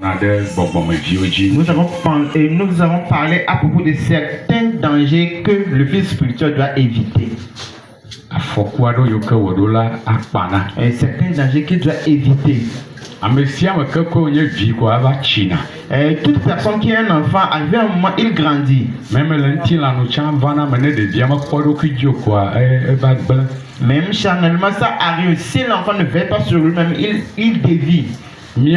Nous avons parlé à propos de certains dangers que le fils spirituel doit éviter. Et certains dangers qu'il doit éviter. Toute personne qui a un enfant, arrivé à un moment, il grandit. Même charnellement, ça arrive. Si l'enfant ne veille pas sur lui-même, il dévie. Nous,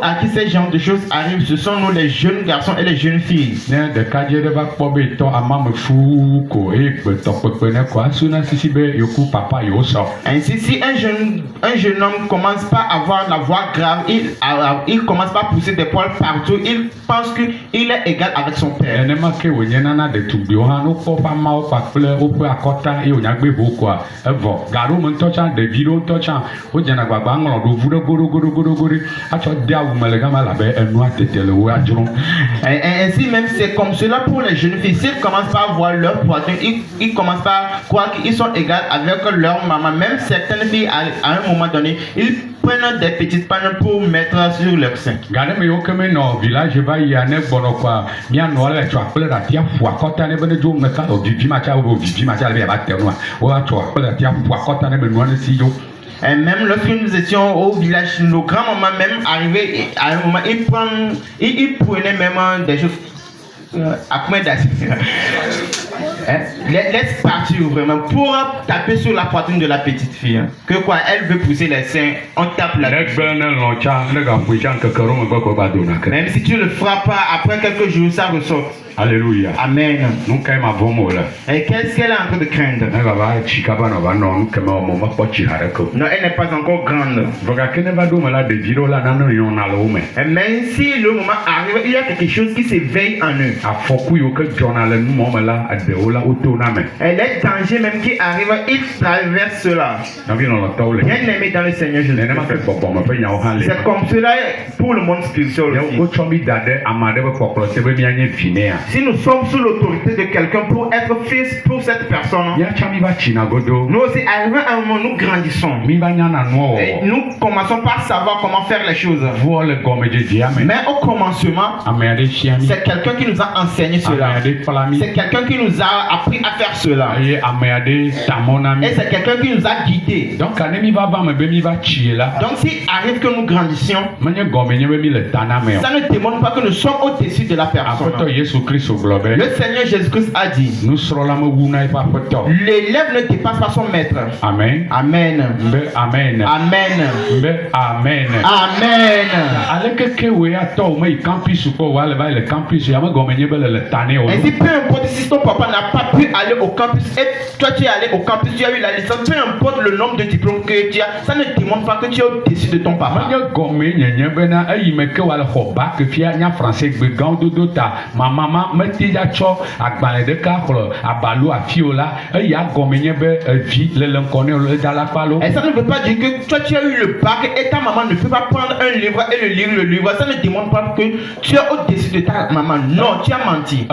à qui ces genres de choses arrivent, ce sont nous les jeunes garçons et les jeunes filles. Ainsi, si un jeune homme commence pas à avoir la voix grave, il commence pas à pousser des poils partout, il pense qu'il est égal avec son père. Ainsi même c'est comme cela pour les jeunes filles. S'ils commencent pas à voir leur poitrine, ils commencent pas à croire qu'ils sont égaux avec leur maman. Même certaines filles à un moment donné, ils prennent des petites pannes pour mettre sur leur sein. Et même lorsque nous étions au village, nos grands-mamans même arrivaient à un moment, ils prenaient même des choses. Après laisse partir vraiment pour taper sur la poitrine de la petite fille. Que quoi, elle veut pousser les seins, on tape la tête. Même si tu le frappes pas, après quelques jours ça ressort. Alléluia. Amen. Nous quand même et qu'est-ce qu'elle est en train de craindre? Non, elle n'est pas encore grande. Mais si le moment arrive, il y a quelque chose qui s'éveille en eux. Et les dangers même qui arrivent, ils traversent cela. Bien aimé dans le Seigneur Jésus. C'est comme cela pour le monde spirituel aussi. Si nous sommes sous l'autorité de quelqu'un pour être fils pour cette personne, nous aussi arrivons à un moment où nous grandissons. Et nous commençons par savoir comment faire les choses. Mais au commencement, c'est quelqu'un qui nous a enseigné cela. C'est quelqu'un qui nous a appris à faire cela. Et c'est quelqu'un qui nous a guidés. Donc s'il arrive que nous grandissions, ça ne démontre pas que nous sommes au-dessus de la personne. Le Seigneur Jésus-Christ a dit, l'élève ne dépasse pas son maître. Amen. Amen. Amen. Amen. Amen. Amen. Ainsi, peu importe si ton papa n'a pas pu aller au campus et toi tu es allé au campus, tu as eu la licence, peu importe le nombre de diplômes que tu as, ça ne démontre pas que tu es au-dessus de ton papa. Et ça ne veut pas dire que toi tu as eu le bac et ta maman ne peut pas prendre un livre et le lire le livre. Ça ne démontre pas que tu es au-dessus de ta maman. Non, tu as menti.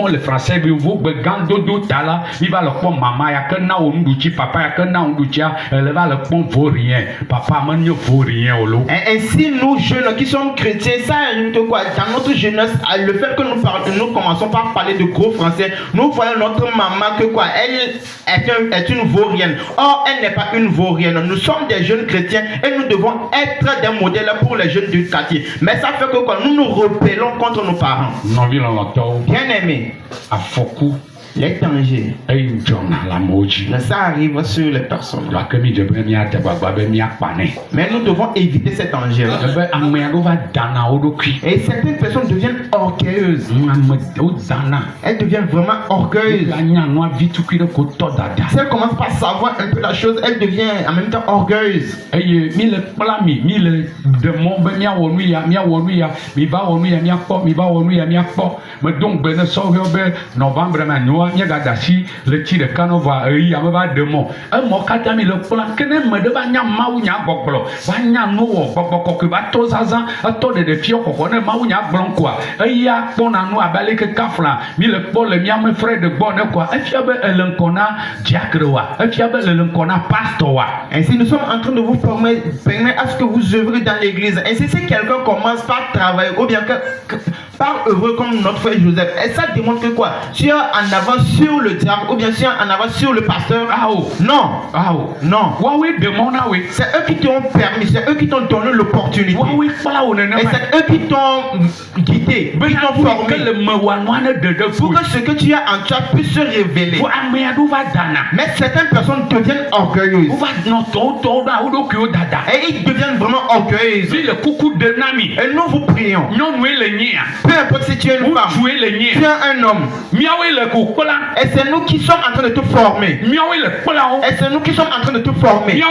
Le français gandodo tala mi va le pom mama ya que na onduchi papa ya que na onduchia elle va le pom vaut rien papa man ne vaut rien olo. Ainsi nous jeunes qui sommes chrétiens, ça arrive de quoi dans notre jeunesse, le fait que nous commençons par parler de gros français, nous voyons notre maman que quoi elle est une vaurienne. Or elle n'est pas une vaurienne. Nous sommes des jeunes chrétiens et nous devons être des modèles pour les jeunes du quartier. Mais ça fait que quoi nous nous rebellons contre nos parents. Bien aimé. Les dangers. Ça arrive sur les personnes. Mais nous devons éviter ces dangers. Et certaines personnes deviennent orgueilleuses. Elles deviennent vraiment orgueilleuses. Si elles commencent par savoir un peu la chose, elles deviennent en même temps orgueilleuses. moi n'y a gadasi le tir de cano va y a va de mon un mot katami le plan que ne me devant nya maou nya boklo va nya no bokoko que va to zaza a to de fio ko ne maou nya blanc quoi y a bon à nous abalé que kafla mi le pol le mia me frère de bonne quoi et fiabe l'encona diacroa et fiabe l'encona pastoa. Ainsi nous sommes en train de vous former, permettre à ce que vous œuvrez dans l'église. Ainsi si quelqu'un commence par travailler ou bien par œuvrer comme notre frère Joseph, et ça démontre que quoi? Tu es en avance sur le diable ou bien tu es en avance sur le pasteur? Ah oh. Non. Ah oh. Non. Oui, demande oui. C'est eux qui t'ont permis, c'est eux qui t'ont donné l'opportunité. Oui, voilà, et c'est eux qui t'ont guidé, qui t'ont formé. Pour que ce que tu as en toi puisse se révéler. Mais certaines personnes deviennent orgueilleuses. Et ils deviennent vraiment orgueilleuses. Et nous vous prions. Peu importe si tu es une femme, tu es un homme. Et c'est nous qui sommes en train de te former. Et c'est nous qui sommes en train de te former. Et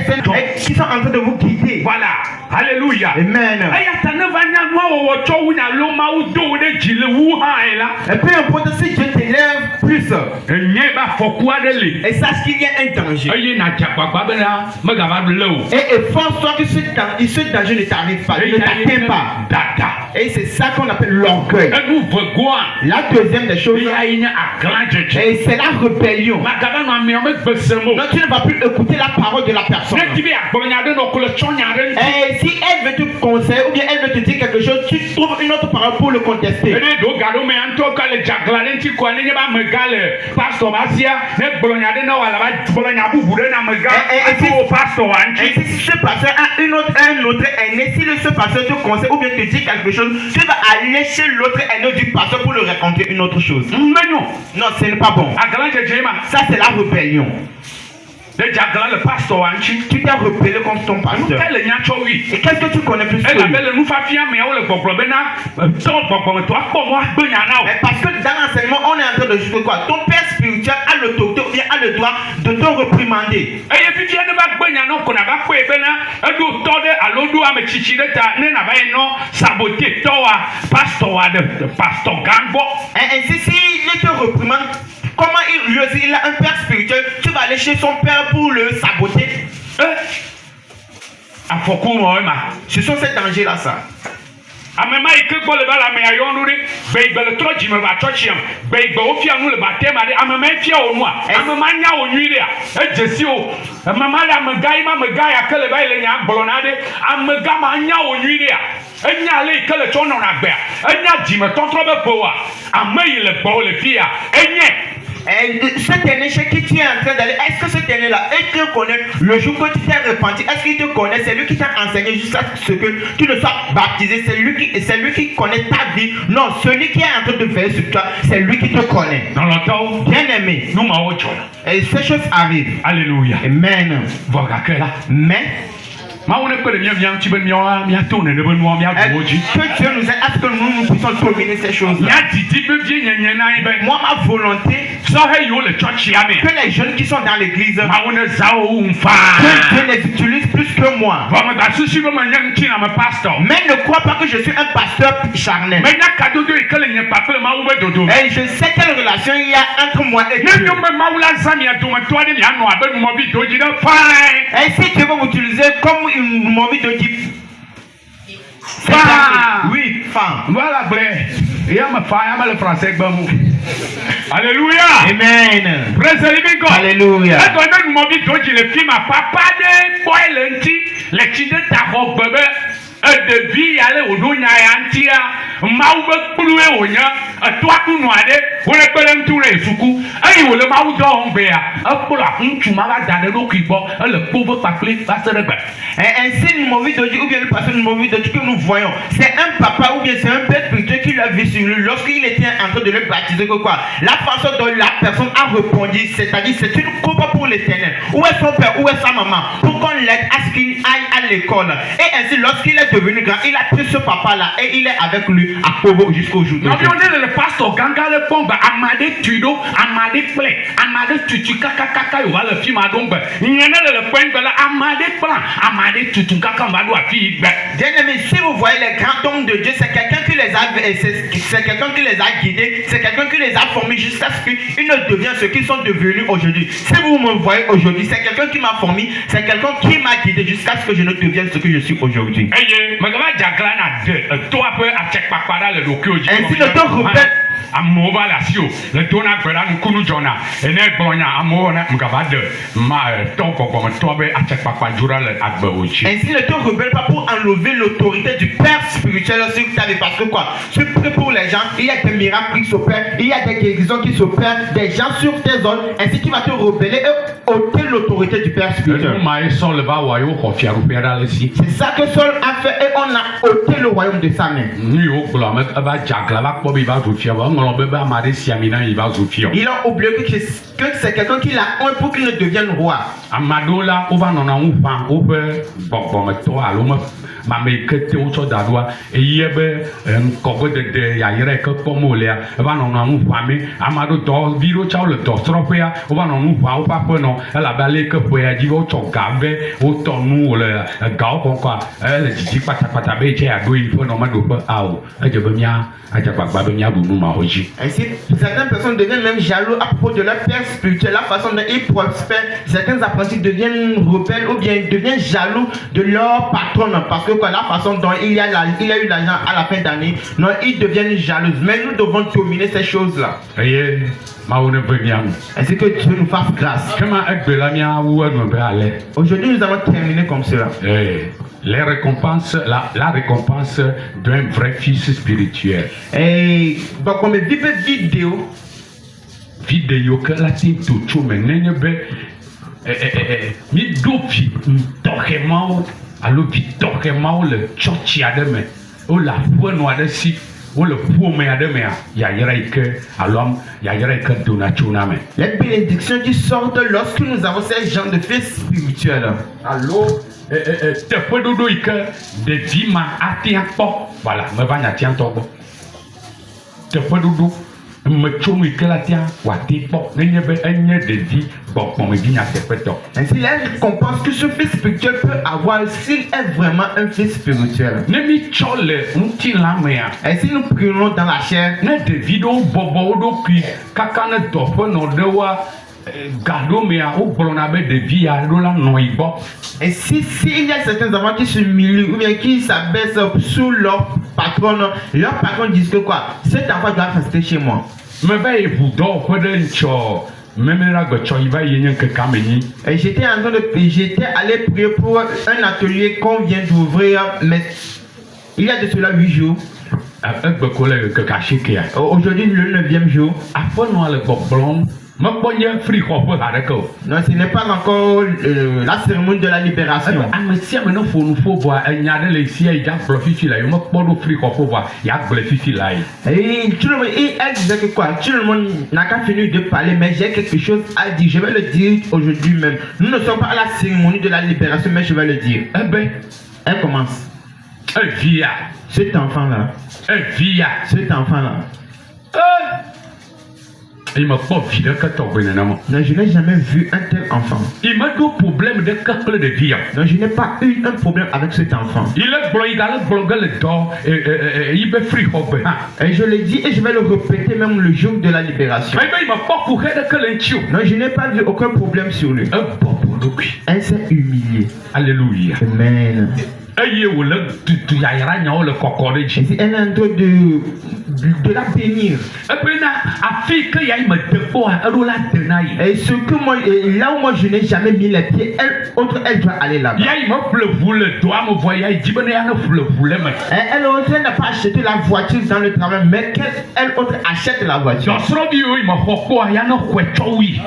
c'est nous qui sommes en train de vous guider. Voilà. Alléluia. Amen. Et peu importe si Dieu t'élève plus. Et sache qu'il y a un danger. Et efforce-toi que ce danger ne t'arrive pas, ne t'atteint pas. Et c'est ça qu'on appelle l'orgueil. La deuxième des choses, et c'est la rébellion. Non, tu ne vas plus écouter la parole de la personne. Et si elle veut te conseiller ou bien elle veut te dire quelque chose, tu trouves une autre parole pour le contester. Et si ce pasteur a un autre aîné, si ce pasteur te conseille ou bien te dit quelque chose, tu vas aller chez l'autre aîné du pasteur pour le raconter une autre chose. Non, ce n'est pas bon. Ça, c'est la rébellion. Le pasteur, tu t'es rebellé contre ton pasteur. Et qu'est-ce que tu connais plus que lui? Parce que dans l'enseignement, on est en train de dire quoi? Ton père spirituel a l'autorité ou bien a le droit de te réprimander. Et ainsi, s'il te réprimande, comment lui aussi, il a un père spirituel, tu vas aller chez son père pour le saboter. Ce sont ces dangers-là, ça. Amema ike gbɔ le ba la amea yɔ nu ɖe be le trɔ dzime va tsɔtsia be wofia nu le batema ɖe amema efia wo nua amema nya wo nyui ɖea edzesi wo amema le amega yi ma amega ya ke le va yi le nya gblɔ na ɖe amega ma nya wo nyui ɖea enya le yi ke le tsɔ nɔna gbea enya dzime tɔtrɔ be pe wa ame yi le gbɔ le fia enye. Cet aîné chez qui tu es en train d'aller, est-ce que cet aîné-là, il te connaît le jour que tu t'es repenti? Est-ce qu'il te connaît? C'est lui qui t'a enseigné jusqu'à ce que tu ne sois baptisé. C'est lui qui connaît ta vie. Non, celui qui est en train de veiller sur toi, c'est lui qui te connaît. Dans le temps, bien aimé. Et ces choses arrivent. Alléluia. Amen. Mais que Dieu nous aide à ce que nous puissions dominer ces choses-là. Moi, ma volonté, que les jeunes qui sont dans l'église, que Dieu les utilise plus que moi. Mais ne crois pas que je suis un pasteur charnel. Et je sais quelle relation il y a entre moi et Dieu. Et si Dieu veut m'utiliser comme une envie de dire oui, femme. Voilà, blé. Il y a ma femme, il y a le français. Alléluia. Amen. Praise the living God. Alléluia. Et quand on m'a dit que le film a papa de boy lenti, les petits de ta robe bébé. De vie aller au donia antia maube ploué onya toi tout noade on est pelem tout les soukou ayi wo le maou do on bea apola ntu mala dade do kibo le pauvre papli va se rebe. Ainsi une mauvaise doji ou bien le pasteur une mauvaise doji que nous voyons, c'est un papa ou bien c'est un père spirituel qui l'a vu sur lui lorsqu'il était en train de le baptiser que quoi. La façon dont la personne a répondu, c'est-à-dire c'est une coupe pour l'éternel. Où est son père, où est sa maman, pour qu'on l'aide à ce qu'il aille à l'école. Et ainsi, lorsqu'il est devenu grand, il a pris ce papa-là et il est avec lui à Kobo jusqu'au jour Non, d'aujourd'hui. mais on est le pasteur Ganga le pombe, Amade Tudo, Amade Ple, Amade Tutu Kaka Kaka, il va le film à Dombe. Il y en a le point de la Amade Plan, Amade Tutu Kaka Mbadou à Fille. Bien-aimés, si vous voyez les grands hommes de Dieu, c'est quelqu'un qui les a, c'est quelqu'un qui les a guidés, c'est quelqu'un qui les a formés jusqu'à ce qu'ils ne deviennent ce qu'ils sont devenus aujourd'hui. Si vous me voyez aujourd'hui, c'est quelqu'un qui m'a formé, c'est quelqu'un qui m'a guidé jusqu'à ce que je ne devienne ce que je suis aujourd'hui. Aïe, mais comment Jaglana de toi peu à check papa le loco. Ainsi le temps rebelle. Amova la sio, le dona pera nkunu jona, ene bonya amona mgabade ma toko comme toi be à check papa dura le agbe ochi. Ainsi ne te rebelle pas pour enlever l'autorité du Père spirituel sur ta vie, parce que quoi, tu pries pour les gens, il y a des miracles qui s'opèrent, il y a des guérisons qui s'opèrent, des gens sur tes zones, ainsi tu vas te rebeller et ôter l'autorité du Père spirituel. C'est ça que Saul a fait et on a ôté le royaume de sa main. Il a oublié que c'est quelqu'un qui l'a honte pour qu'il ne devienne roi. Amadola, on va non en ouvrant, on peut bon toi l'homme. Mamé que tu as d'adoi et y avait un coco de yaïre que pour mouler, va non en famille, Amado dor, viro ciao le tostropea, on va non ou pas non, elle a balé que pour dire au chocabe, au tonou le gao quoi, elle dit pas tababe, j'ai à douille pour non mado pas ou, elle je veux bien, à Jababia Boumou Maroji. Ainsi, certaines personnes deviennent même jaloux à propos de leur père spirituel, la façon dont ils prospèrent. Certains apprentis deviennent rebelles ou bien deviennent jaloux de leur patron parce que la façon dont il a eu l'argent à la fin d'année, non, ils deviennent jaloux. Mais nous devons dominer ces choses-là. Ainsi que Dieu nous fasse grâce. Aujourd'hui, nous allons terminer comme cela. Les récompenses, la récompense d'un vrai fils spirituel. Et donc, on me dit vidéo que la team tout mais n'enye mi dofi toquement allo toquement le church ademe o la fono adesi o le pomme ademe ya que alors ya que donation amen. Les bénédictions qui sortent lorsque nous avons ces gens de fils spirituels. Allô te peut dodo que de vima atien po voilà me va na tien to te peut dodo me chomi que la tien wa te po n'enye be enye de vie bon me dit te peut to. Ainsi la récompense que ce fils spirituel peut avoir s'il est vraiment un fils spirituel. Ne mi chole unti la mea. Ainsi nous prions dans la chair. Ne de vidéo bobo do qui kaka ne to pe no de wa gado mea o blonabe de vie a do la noibo. Et si il y a certains enfants qui se humilient ou bien qui s'abaissent sous leur patron disent que quoi, cet enfant doit rester chez moi. Me ba e budo pe de ncho memera go cho iba yenyen que kameni. Et j'étais allé prier pour un atelier qu'on vient d'ouvrir, mais il y a de cela 8 jours. Aujourd'hui le 9e jour. Non, ce n'est pas encore la cérémonie de la libération. Et tout le monde, elle disait que quoi, tout le monde n'a qu'à finir de parler, mais j'ai quelque chose à dire. Je vais le dire aujourd'hui même. Nous ne sommes pas à la cérémonie de la libération, mais je vais le dire. Elle commence. Cet enfant-là. Cet enfant-là. Il m'a pas vu de non, je n'ai jamais vu un tel enfant. Il m'a deux problèmes de couple de vie. Non, je n'ai pas eu un problème avec cet enfant. Il est bloqué le dos et il est free hop. Et je l'ai dit et je vais le répéter même le jour de la libération. Il m'a pas couru de que l'intio. Non, je n'ai pas vu aucun problème sur lui. Elle s'est humiliée. Alléluia. Amen. Elle est en train de la bénir. Et ce que moi, là où moi je n'ai jamais mis les pieds, elle doit aller là-bas. Elle autre n'a pas acheté la voiture dans le travail, mais qu'elle autre achète la voiture.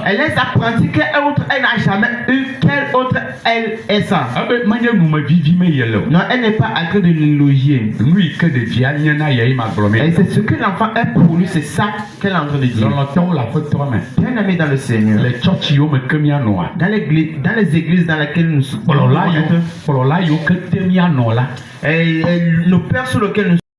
Elle est apprentie qu'elle autre elle n'a jamais eu, quelle autre elle est ça. o. Non, elle n'est pas en train de l'élogier. Nu yi ke ɖevia nye na ye ma gblɔ Et mi. c'est ce que l'enfant est pour lui, c'est ça qu'elle est en train de dire. Lɔlɔtɔwo le aƒetɔ me. Bien aimé dans le Seigneur. Le tsɔtsi yiwo me ke mianɔa. Dans les églises dans lesquelles nous sommes. Kplɔla yiwo ke te mianɔ la. Et nos pères sur lesquels nous